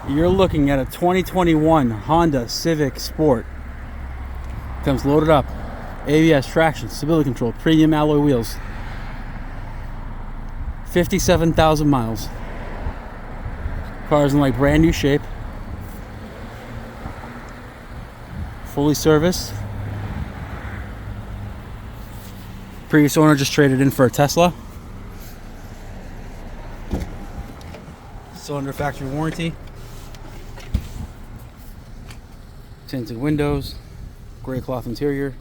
You're looking at a 2021 Honda Civic Sport. Comes loaded up. ABS, traction, stability control, premium alloy wheels. 57,000 miles. Car is in like brand new shape. Fully serviced. Previous owner just traded in for a Tesla. Still under factory warranty. Tinted windows, gray cloth interior.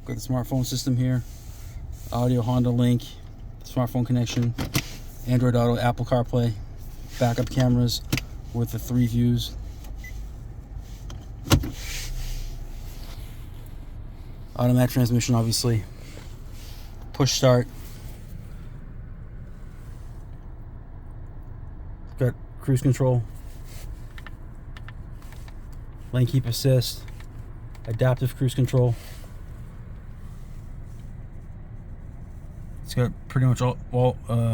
Got the smartphone system here. Audio, HondaLink, smartphone connection, Android Auto, Apple CarPlay, backup cameras with the 3 views. Automatic transmission, obviously. Push start. Got cruise control, lane keep assist, adaptive cruise control. It's got pretty much all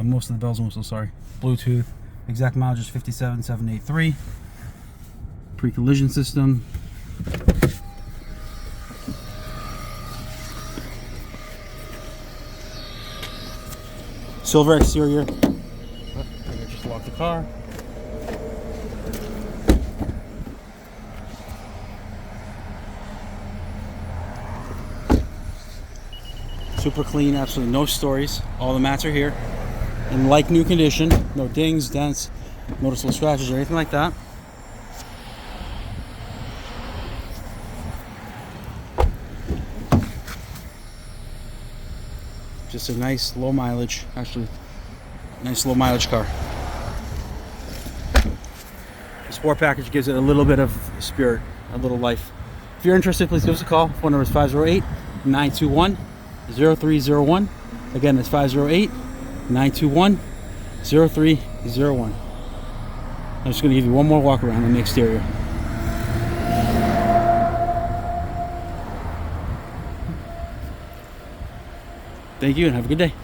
most of the bells and whistles. Sorry, Bluetooth. Exact mileage is 57,783. Pre-collision system. Silver exterior. I think I just locked the car. Super clean, absolutely no stories. All the mats are here in like new condition. No dings, dents, noticeable scratches or anything like that. Just a nice low mileage, actually nice low mileage car. The sport package gives it a little bit of spirit, a little life. If you're interested, please give us a call. Phone number is 508-921-0301. Again, it's 508-921-0301. I'm just going to give you one more walk around on the exterior. Thank you and have a good day.